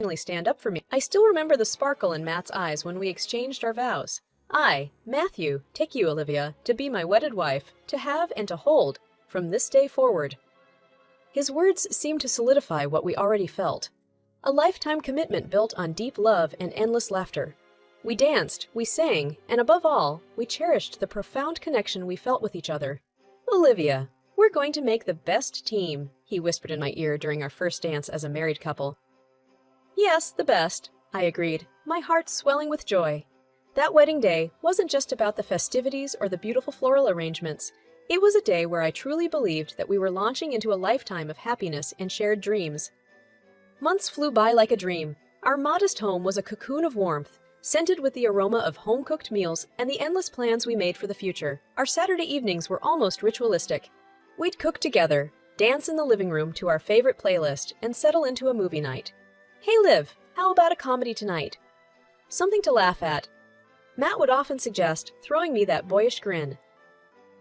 finally stand up for me. I still remember the sparkle in Matt's eyes when we exchanged our vows. I, Matthew, take you, Olivia, to be my wedded wife, to have and to hold, from this day forward. His words seemed to solidify what we already felt. A lifetime commitment built on deep love and endless laughter. We danced, we sang, and above all, we cherished the profound connection we felt with each other. Olivia, we're going to make the best team, he whispered in my ear during our first dance as a married couple. Yes, the best, I agreed, my heart swelling with joy. That wedding day wasn't just about the festivities or the beautiful floral arrangements. It was a day where I truly believed that we were launching into a lifetime of happiness and shared dreams. Months flew by like a dream. Our modest home was a cocoon of warmth, scented with the aroma of home-cooked meals and the endless plans we made for the future. Our Saturday evenings were almost ritualistic. We'd cook together, dance in the living room to our favorite playlist, and settle into a movie night. Hey Liv, how about a comedy tonight? Something to laugh at. Matt would often suggest, throwing me that boyish grin.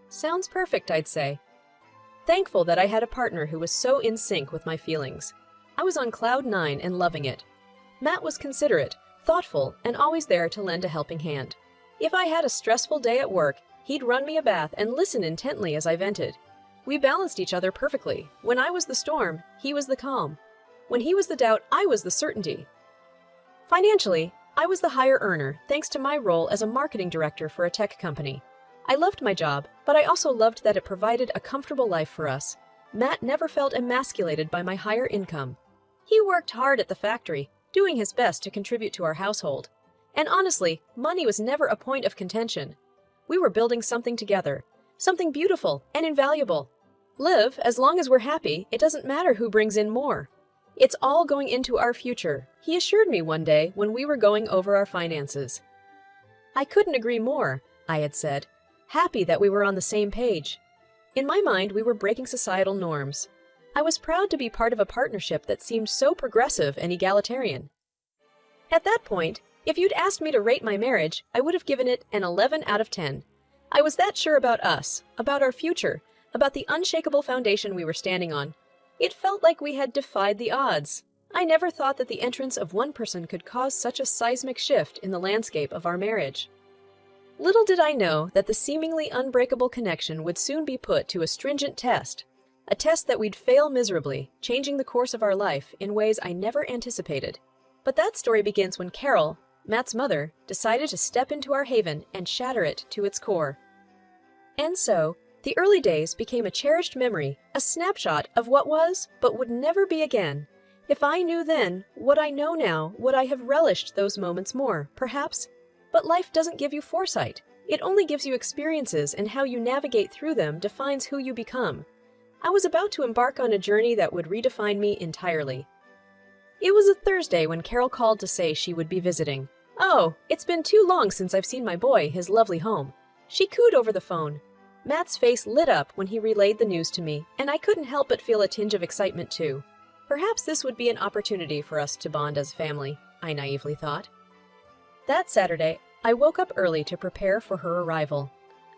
Sounds perfect, I'd say. Thankful that I had a partner who was so in sync with my feelings. I was on cloud nine and loving it. Matt was considerate, thoughtful, and always there to lend a helping hand. If I had a stressful day at work, he'd run me a bath and listen intently as I vented. We balanced each other perfectly. When I was the storm, he was the calm. When he was the doubt, I was the certainty. Financially, I was the higher earner thanks to my role as a marketing director for a tech company. I loved my job, but I also loved that it provided a comfortable life for us. Matt never felt emasculated by my higher income. He worked hard at the factory, doing his best to contribute to our household. And honestly, money was never a point of contention. We were building something together, something beautiful and invaluable. Liv, as long as we're happy, it doesn't matter who brings in more. It's all going into our future, he assured me one day when we were going over our finances. I couldn't agree more, I had said, happy that we were on the same page. In my mind, we were breaking societal norms. I was proud to be part of a partnership that seemed so progressive and egalitarian. At that point, if you'd asked me to rate my marriage, I would have given it an 11 out of 10. I was that sure about us, about our future, about the unshakable foundation we were standing on. It felt like we had defied the odds. I never thought that the entrance of one person could cause such a seismic shift in the landscape of our marriage. Little did I know that the seemingly unbreakable connection would soon be put to a stringent test, a test that we'd fail miserably, changing the course of our life in ways I never anticipated. But that story begins when Carol, Matt's mother, decided to step into our haven and shatter it to its core. And so, the early days became a cherished memory, a snapshot of what was, but would never be again. If I knew then what I know now, would I have relished those moments more, perhaps? But life doesn't give you foresight. It only gives you experiences, and how you navigate through them defines who you become. I was about to embark on a journey that would redefine me entirely. It was a Thursday when Carol called to say she would be visiting. Oh, it's been too long since I've seen my boy, his lovely home. She cooed over the phone. Matt's face lit up when he relayed the news to me, and I couldn't help but feel a tinge of excitement too. Perhaps this would be an opportunity for us to bond as a family, I naively thought. That Saturday, I woke up early to prepare for her arrival.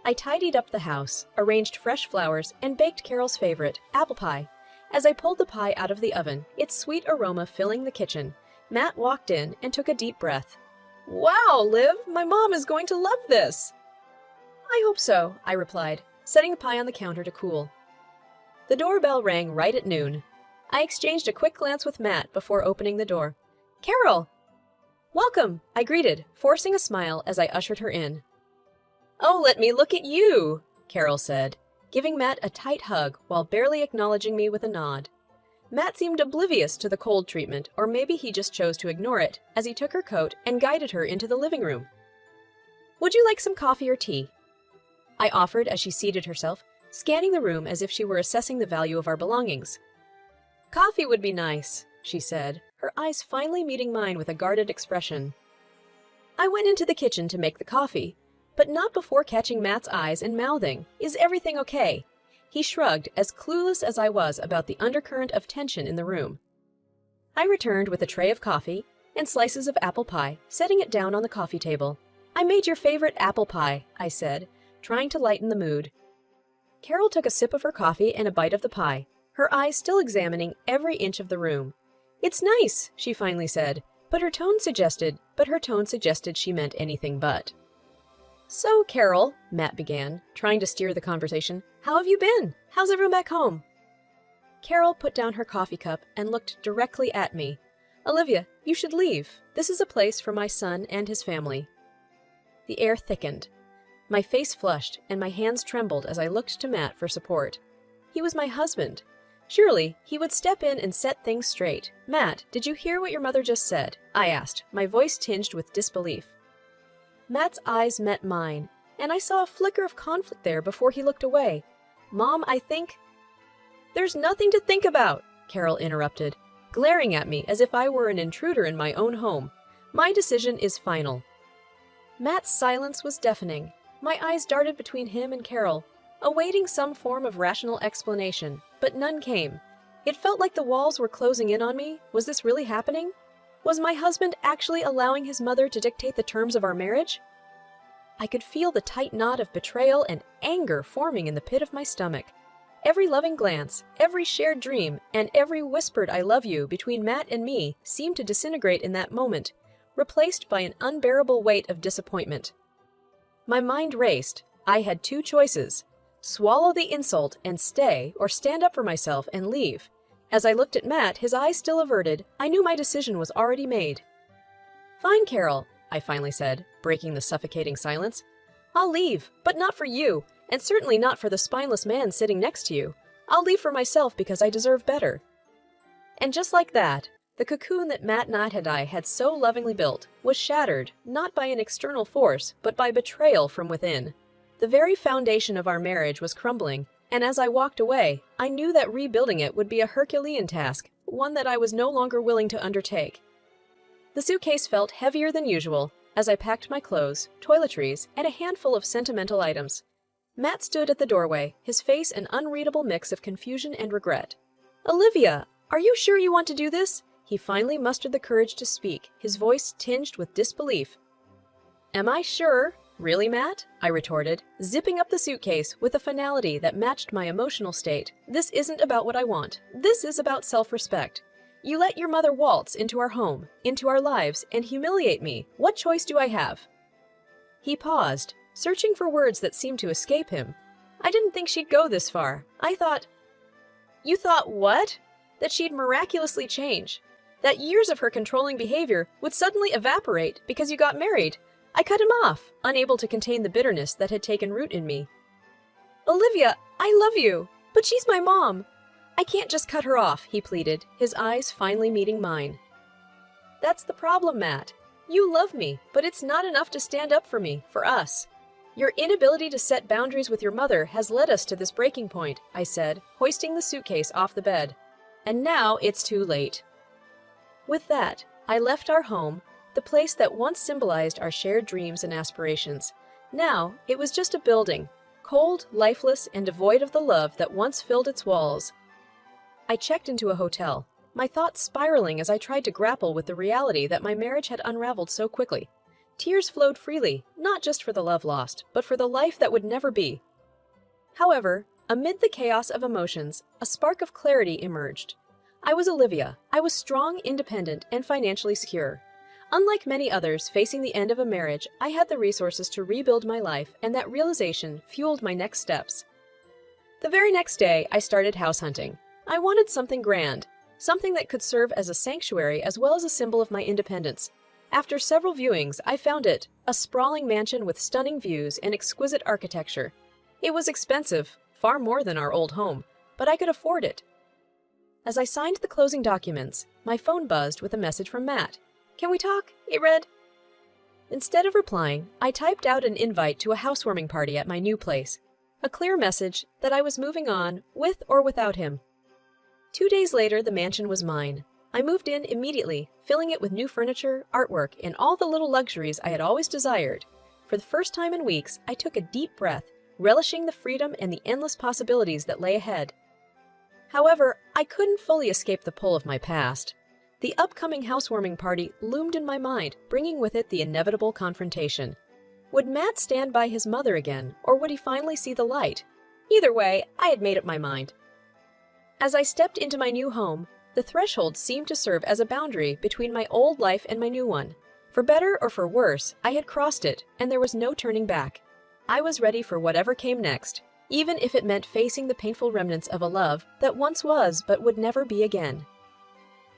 I tidied up the house, arranged fresh flowers, and baked Carol's favorite, apple pie. As I pulled the pie out of the oven, its sweet aroma filling the kitchen, Matt walked in and took a deep breath. Wow, Liv, my mom is going to love this! I hope so, I replied, setting the pie on the counter to cool. The doorbell rang right at noon. I exchanged a quick glance with Matt before opening the door. Carol! Welcome, I greeted, forcing a smile as I ushered her in. Oh, let me look at you, Carol said, giving Matt a tight hug while barely acknowledging me with a nod. Matt seemed oblivious to the cold treatment, or maybe he just chose to ignore it, as he took her coat and guided her into the living room. Would you like some coffee or tea? I offered as she seated herself, scanning the room as if she were assessing the value of our belongings. Coffee would be nice, she said, her eyes finally meeting mine with a guarded expression. I went into the kitchen to make the coffee, but not before catching Matt's eyes and mouthing, "Is everything okay?" He shrugged, as clueless as I was about the undercurrent of tension in the room. I returned with a tray of coffee and slices of apple pie, setting it down on the coffee table. I made your favorite apple pie, I said, trying to lighten the mood. Carol took a sip of her coffee and a bite of the pie, her eyes still examining every inch of the room. "It's nice," she finally said, but her tone suggested she meant anything but. "So, Carol," Matt began, trying to steer the conversation, "how have you been? How's everyone back home?" Carol put down her coffee cup and looked directly at me. "Olivia, you should leave. This is a place for my son and his family." The air thickened. My face flushed and my hands trembled as I looked to Matt for support. He was my husband. Surely, he would step in and set things straight. "Matt, did you hear what your mother just said?" I asked, my voice tinged with disbelief. Matt's eyes met mine, and I saw a flicker of conflict there before he looked away. "Mom, I think—" "There's nothing to think about," Carol interrupted, glaring at me as if I were an intruder in my own home. "My decision is final." Matt's silence was deafening. My eyes darted between him and Carol, awaiting some form of rational explanation, but none came. It felt like the walls were closing in on me. Was this really happening? Was my husband actually allowing his mother to dictate the terms of our marriage? I could feel the tight knot of betrayal and anger forming in the pit of my stomach. Every loving glance, every shared dream, and every whispered "I love you" between Matt and me seemed to disintegrate in that moment, replaced by an unbearable weight of disappointment. My mind raced. I had two choices: swallow the insult and stay, or stand up for myself and leave. As I looked at Matt, his eyes still averted, I knew my decision was already made. "Fine, Carol," I finally said, breaking the suffocating silence. "I'll leave, but not for you, and certainly not for the spineless man sitting next to you. I'll leave for myself because I deserve better." And just like that, the cocoon that Matt and I had so lovingly built was shattered, not by an external force, but by betrayal from within. The very foundation of our marriage was crumbling, and as I walked away, I knew that rebuilding it would be a Herculean task, one that I was no longer willing to undertake. The suitcase felt heavier than usual as I packed my clothes, toiletries, and a handful of sentimental items. Matt stood at the doorway, his face an unreadable mix of confusion and regret. "Olivia, are you sure you want to do this?" He finally mustered the courage to speak, his voice tinged with disbelief. "Am I sure? Really, Matt?" I retorted, zipping up the suitcase with a finality that matched my emotional state. "This isn't about what I want. This is about self-respect. You let your mother waltz into our home, into our lives, and humiliate me. What choice do I have?" He paused, searching for words that seemed to escape him. "I didn't think she'd go this far. I thought—" "You thought what?" "That she'd miraculously change. That years of her controlling behavior would suddenly evaporate because you got married." I cut him off, unable to contain the bitterness that had taken root in me. "Olivia, I love you, but she's my mom. I can't just cut her off," he pleaded, his eyes finally meeting mine. "That's the problem, Matt. You love me, but it's not enough to stand up for me, for us. Your inability to set boundaries with your mother has led us to this breaking point," I said, hoisting the suitcase off the bed. "And now it's too late." With that, I left our home, the place that once symbolized our shared dreams and aspirations. Now, it was just a building, cold, lifeless, and devoid of the love that once filled its walls. I checked into a hotel, my thoughts spiraling as I tried to grapple with the reality that my marriage had unraveled so quickly. Tears flowed freely, not just for the love lost, but for the life that would never be. However, amid the chaos of emotions, a spark of clarity emerged. I was Olivia. I was strong, independent, and financially secure. Unlike many others facing the end of a marriage, I had the resources to rebuild my life, and that realization fueled my next steps. The very next day, I started house hunting. I wanted something grand, something that could serve as a sanctuary as well as a symbol of my independence. After several viewings, I found it, a sprawling mansion with stunning views and exquisite architecture. It was expensive, far more than our old home, but I could afford it. As I signed the closing documents, my phone buzzed with a message from Matt. "Can we talk?" it read. Instead of replying, I typed out an invite to a housewarming party at my new place. A clear message that I was moving on, with or without him. 2 days later, the mansion was mine. I moved in immediately, filling it with new furniture, artwork, and all the little luxuries I had always desired. For the first time in weeks, I took a deep breath, relishing the freedom and the endless possibilities that lay ahead. However, I couldn't fully escape the pull of my past. The upcoming housewarming party loomed in my mind, bringing with it the inevitable confrontation. Would Matt stand by his mother again, or would he finally see the light? Either way, I had made up my mind. As I stepped into my new home, The threshold seemed to serve as a boundary between my old life and my new one. For better or for worse, I had crossed it, and there was no turning back. I was ready for whatever came next, even if it meant facing the painful remnants of a love that once was but would never be again.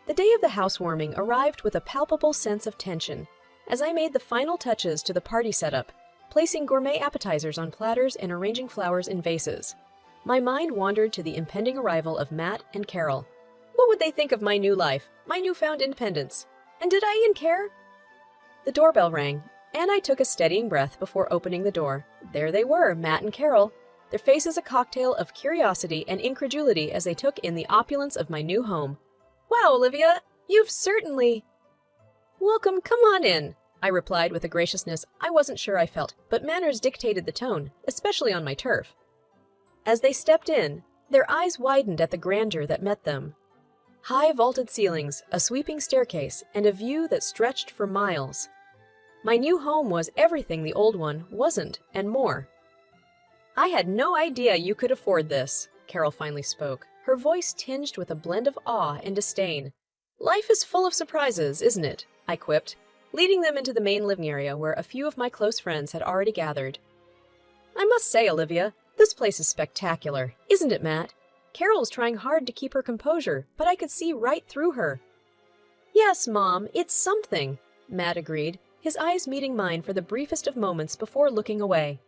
The day of the housewarming arrived with a palpable sense of tension. As I made the final touches to the party setup, placing gourmet appetizers on platters and arranging flowers in vases, my mind wandered to the impending arrival of Matt and Carol. What would they think of my new life, my newfound independence? And did I even care? The doorbell rang, and I took a steadying breath before opening the door. There they were, Matt and Carol, their faces a cocktail of curiosity and incredulity as they took in the opulence of my new home. Wow, Olivia, you've certainly... Welcome, come on in, I replied with a graciousness I wasn't sure I felt, but manners dictated the tone, especially on my turf. As they stepped in, their eyes widened at the grandeur that met them. High vaulted ceilings, a sweeping staircase, and a view that stretched for miles. My new home was everything the old one wasn't, and more. I had no idea you could afford this, Carol finally spoke, her voice tinged with a blend of awe and disdain. Life is full of surprises, isn't it? I quipped, leading them into the main living area where a few of my close friends had already gathered. I must say, Olivia, this place is spectacular, isn't it, Matt? Carol was trying hard to keep her composure, but I could see right through her. Yes, Mom, it's something, Matt agreed, his eyes meeting mine for the briefest of moments before looking away.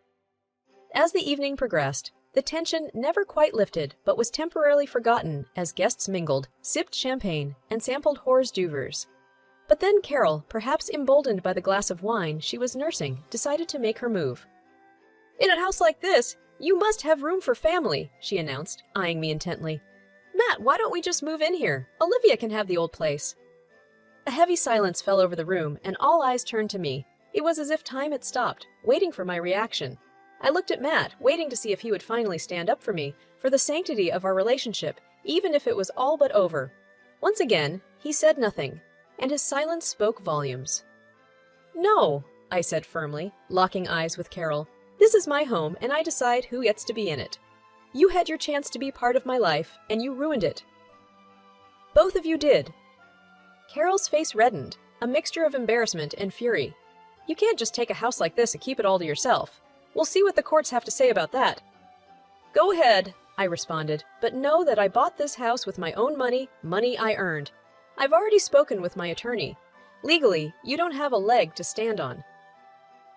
As the evening progressed, the tension never quite lifted but was temporarily forgotten as guests mingled, sipped champagne, and sampled hors d'oeuvres. But then Carol, perhaps emboldened by the glass of wine she was nursing, decided to make her move. In a house like this, you must have room for family, she announced, eyeing me intently. Matt, why don't we just move in here? Olivia can have the old place. A heavy silence fell over the room, and all eyes turned to me. It was as if time had stopped, waiting for my reaction. I looked at Matt, waiting to see if he would finally stand up for me, for the sanctity of our relationship, even if it was all but over. Once again, he said nothing, and his silence spoke volumes. No, I said firmly, locking eyes with Carol. This is my home, and I decide who gets to be in it. You had your chance to be part of my life, and you ruined it. Both of you did. Carol's face reddened, a mixture of embarrassment and fury. You can't just take a house like this and keep it all to yourself. We'll see what the courts have to say about that. Go ahead, I responded, but know that I bought this house with my own money, money I earned. I've already spoken with my attorney. Legally, you don't have a leg to stand on.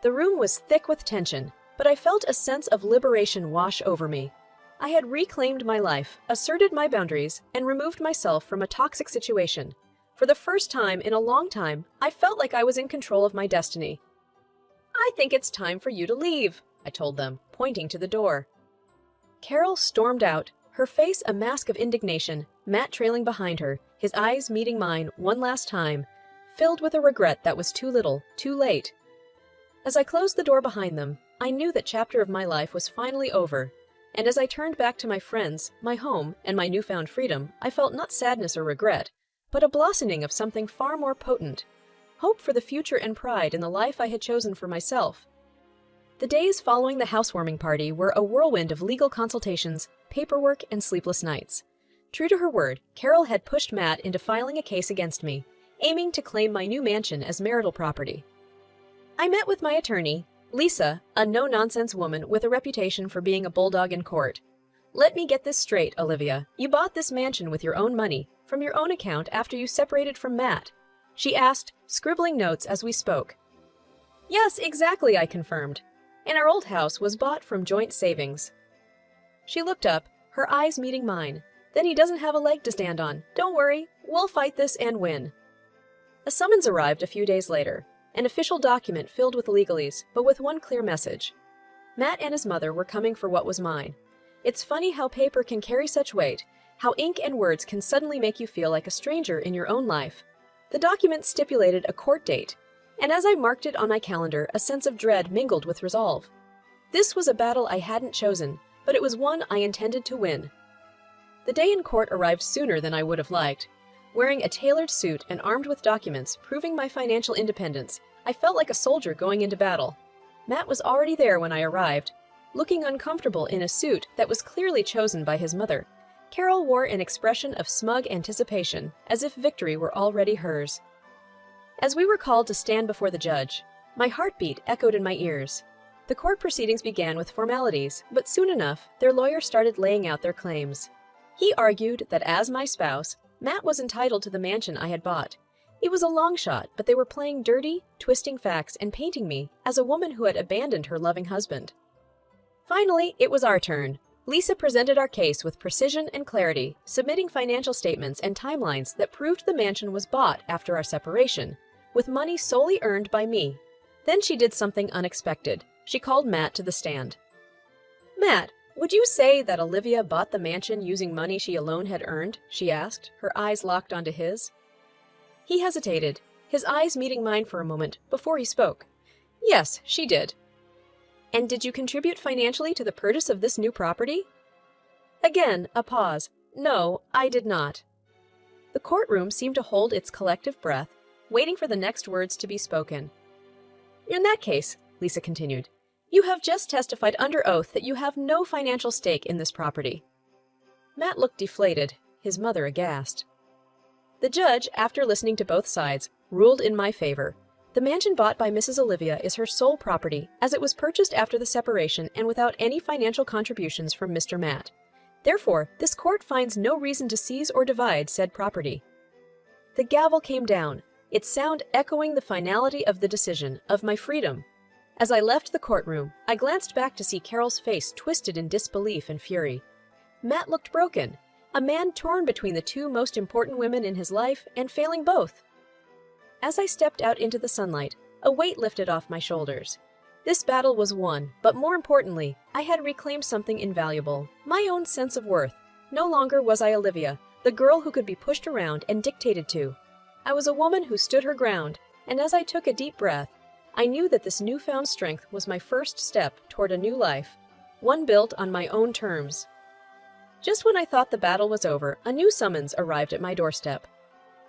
The room was thick with tension, but I felt a sense of liberation wash over me. I had reclaimed my life, asserted my boundaries, and removed myself from a toxic situation. For the first time in a long time, I felt like I was in control of my destiny. I think it's time for you to leave, I told them, pointing to the door. Carol stormed out, her face a mask of indignation, Matt trailing behind her, his eyes meeting mine one last time, filled with a regret that was too little, too late. As I closed the door behind them, I knew that chapter of my life was finally over, and as I turned back to my friends, my home, and my newfound freedom, I felt not sadness or regret, but a blossoming of something far more potent, hope for the future and pride in the life I had chosen for myself. The days following the housewarming party were a whirlwind of legal consultations, paperwork, and sleepless nights. True to her word, Carol had pushed Matt into filing a case against me, aiming to claim my new mansion as marital property. I met with my attorney, Lisa, a no-nonsense woman with a reputation for being a bulldog in court. Let me get this straight, Olivia. You bought this mansion with your own money, from your own account after you separated from Matt, she asked, scribbling notes as we spoke. Yes, exactly, I confirmed. And our old house was bought from joint savings. She looked up, her eyes meeting mine. Then he doesn't have a leg to stand on. Don't worry, we'll fight this and win. A summons arrived a few days later, an official document filled with legalese, but with one clear message. Matt and his mother were coming for what was mine. It's funny how paper can carry such weight, how ink and words can suddenly make you feel like a stranger in your own life. The document stipulated a court date, and as I marked it on my calendar, a sense of dread mingled with resolve. This was a battle I hadn't chosen, but it was one I intended to win. The day in court arrived sooner than I would have liked. Wearing a tailored suit and armed with documents proving my financial independence, I felt like a soldier going into battle. Matt was already there when I arrived, looking uncomfortable in a suit that was clearly chosen by his mother. Carol wore an expression of smug anticipation, as if victory were already hers. As we were called to stand before the judge, my heartbeat echoed in my ears. The court proceedings began with formalities, but soon enough, their lawyer started laying out their claims. He argued that as my spouse, Matt was entitled to the mansion I had bought. It was a long shot, but they were playing dirty, twisting facts and painting me as a woman who had abandoned her loving husband. Finally, it was our turn. Lisa presented our case with precision and clarity, submitting financial statements and timelines that proved the mansion was bought after our separation, with money solely earned by me. Then she did something unexpected. She called Matt to the stand. "Matt, would you say that Olivia bought the mansion using money she alone had earned?" she asked, her eyes locked onto his. He hesitated, his eyes meeting mine for a moment before he spoke. "Yes, she did." "And did you contribute financially to the purchase of this new property?" Again, a pause. "No, I did not." The courtroom seemed to hold its collective breath, waiting for the next words to be spoken. "In that case," Lisa continued, "you have just testified under oath that you have no financial stake in this property." Matt looked deflated, his mother aghast. The judge, after listening to both sides, ruled in my favor. The mansion bought by Mrs. Olivia is her sole property, as it was purchased after the separation and without any financial contributions from Mr. Matt. Therefore, this court finds no reason to seize or divide said property. The gavel came down, its sound echoing the finality of the decision, of my freedom. As I left the courtroom, I glanced back to see Carol's face twisted in disbelief and fury. Matt looked broken, a man torn between the two most important women in his life and failing both. As I stepped out into the sunlight, a weight lifted off my shoulders. This battle was won, but more importantly, I had reclaimed something invaluable, my own sense of worth. No longer was I Olivia, the girl who could be pushed around and dictated to. I was a woman who stood her ground, and as I took a deep breath, I knew that this newfound strength was my first step toward a new life, one built on my own terms. Just when I thought the battle was over, a new summons arrived at my doorstep.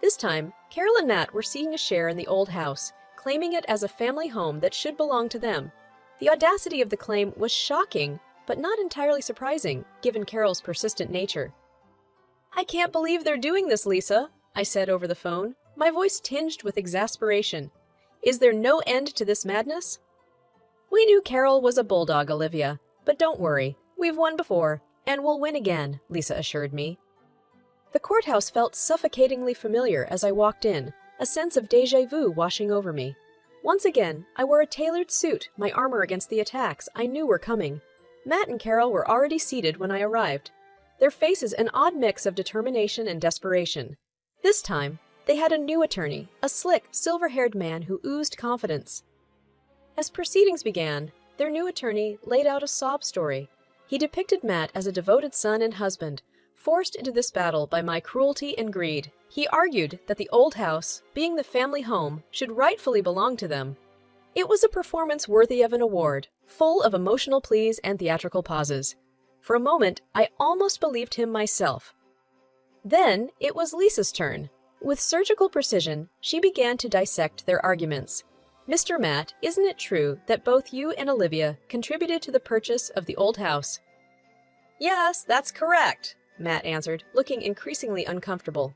This time, Carol and Matt were seeking a share in the old house, claiming it as a family home that should belong to them. The audacity of the claim was shocking, but not entirely surprising, given Carol's persistent nature. "I can't believe they're doing this, Lisa," I said over the phone, my voice tinged with exasperation. "Is there no end to this madness?" "We knew Carol was a bulldog, Olivia, but don't worry, we've won before, and we'll win again," Lisa assured me. The courthouse felt suffocatingly familiar as I walked in, a sense of déjà vu washing over me. Once again, I wore a tailored suit, my armor against the attacks I knew were coming. Matt and Carol were already seated when I arrived, their faces an odd mix of determination and desperation. This time, they had a new attorney, a slick, silver-haired man who oozed confidence. As proceedings began, their new attorney laid out a sob story. He depicted Matt as a devoted son and husband, forced into this battle by my cruelty and greed. He argued that the old house, being the family home, should rightfully belong to them. It was a performance worthy of an award, full of emotional pleas and theatrical pauses. For a moment, I almost believed him myself. Then it was Lisa's turn. With surgical precision, she began to dissect their arguments. "Mr. Matt, isn't it true that both you and Olivia contributed to the purchase of the old house?" "Yes, that's correct," Matt answered, looking increasingly uncomfortable.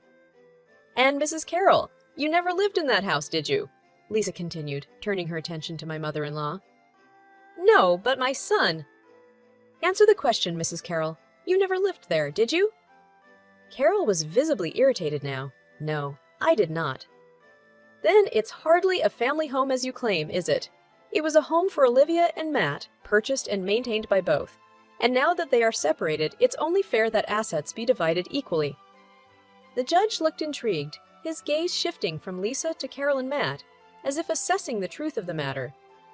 "And Mrs. Carroll, you never lived in that house, did you?" Lisa continued, turning her attention to my mother-in-law. "No, but my son—" "Answer the question, Mrs. Carroll. You never lived there, did you?" Carol was visibly irritated now. No, I did not. "Then it's hardly a family home as you claim, is it? It was a home for Olivia and Matt, purchased and maintained by both. And now that they are separated, it's only fair that assets be divided equally." The judge looked intrigued, his gaze shifting from Lisa to Carol and Matt, as if assessing the truth of the matter.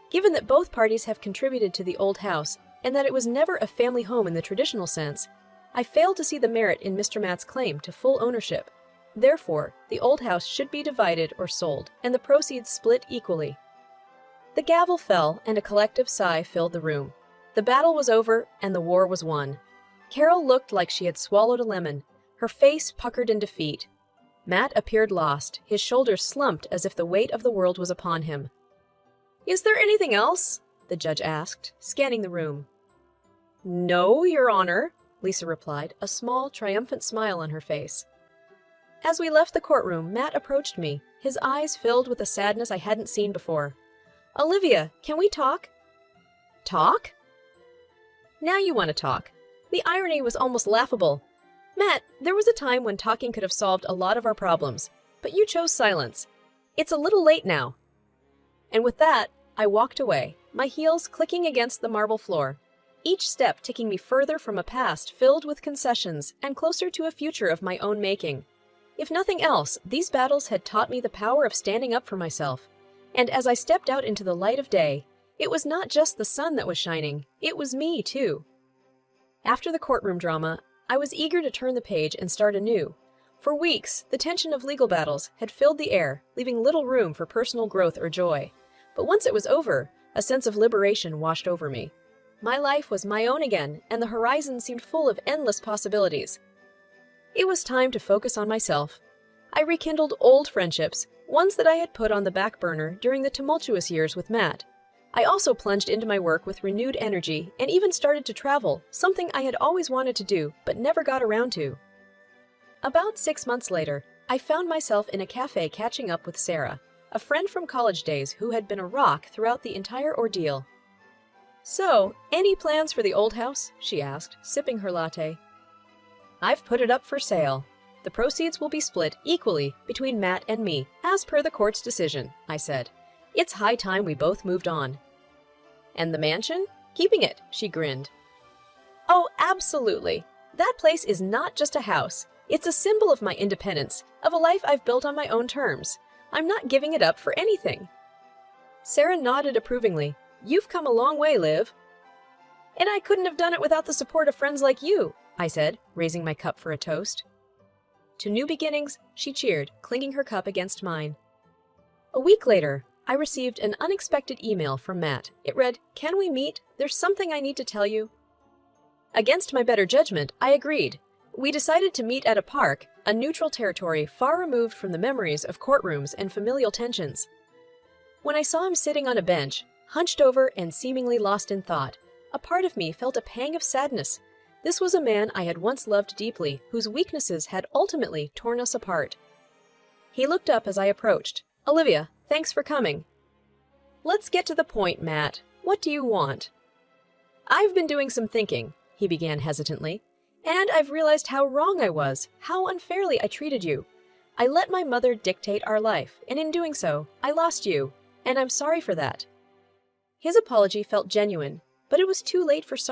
Given that both parties have contributed to the old house, and that it was never a family home in the traditional sense, I failed to see the merit in Mr. Matt's claim to full ownership. Therefore, the old house should be divided or sold, and the proceeds split equally. The gavel fell, and a collective sigh filled the room. The battle was over, and the war was won. Carol looked like she had swallowed a lemon, her face puckered in defeat. Matt appeared lost, his shoulders slumped as if the weight of the world was upon him. "Is there anything else?" the judge asked, scanning the room. "No, Your Honor," Lisa replied, a small, triumphant smile on her face. As we left the courtroom, Matt approached me, his eyes filled with a sadness I hadn't seen before. "Olivia, can we talk?" "Talk?" "Now you want to talk." The irony was almost laughable. "Matt, there was a time when talking could have solved a lot of our problems, but you chose silence. It's a little late now." And with that, I walked away, my heels clicking against the marble floor, each step taking me further from a past filled with concessions and closer to a future of my own making. If nothing else, these battles had taught me the power of standing up for myself. And as I stepped out into the light of day, it was not just the sun that was shining, it was me, too. After the courtroom drama, I was eager to turn the page and start anew. For weeks, the tension of legal battles had filled the air, leaving little room for personal growth or joy. But once it was over, a sense of liberation washed over me. My life was my own again, and the horizon seemed full of endless possibilities. It was time to focus on myself. I rekindled old friendships, ones that I had put on the back burner during the tumultuous years with Matt. I also plunged into my work with renewed energy and even started to travel, something I had always wanted to do but never got around to. About 6 months later, I found myself in a cafe catching up with Sarah, a friend from college days who had been a rock throughout the entire ordeal. "So, any plans for the old house?" she asked, sipping her latte. "I've put it up for sale. The proceeds will be split equally between Matt and me, as per the court's decision," I said. "It's high time we both moved on." "And the mansion? Keeping it," she grinned. "Oh, absolutely. That place is not just a house. It's a symbol of my independence, of a life I've built on my own terms. I'm not giving it up for anything." Sarah nodded approvingly. "You've come a long way, Liv." "And I couldn't have done it without the support of friends like you," I said, raising my cup for a toast. To new beginnings, she cheered, clinking her cup against mine. A week later, I received an unexpected email from Matt. It read, "Can we meet? There's something I need to tell you." Against my better judgment, I agreed. We decided to meet at a park, a neutral territory far removed from the memories of courtrooms and familial tensions. When I saw him sitting on a bench, hunched over and seemingly lost in thought, a part of me felt a pang of sadness. This was a man I had once loved deeply, whose weaknesses had ultimately torn us apart. He looked up as I approached. "Olivia, thanks for coming." "Let's get to the point, Matt. What do you want?" "I've been doing some thinking," he began hesitantly, "and I've realized how wrong I was, how unfairly I treated you. I let my mother dictate our life, and in doing so, I lost you, and I'm sorry for that." His apology felt genuine, but it was too late for sorry.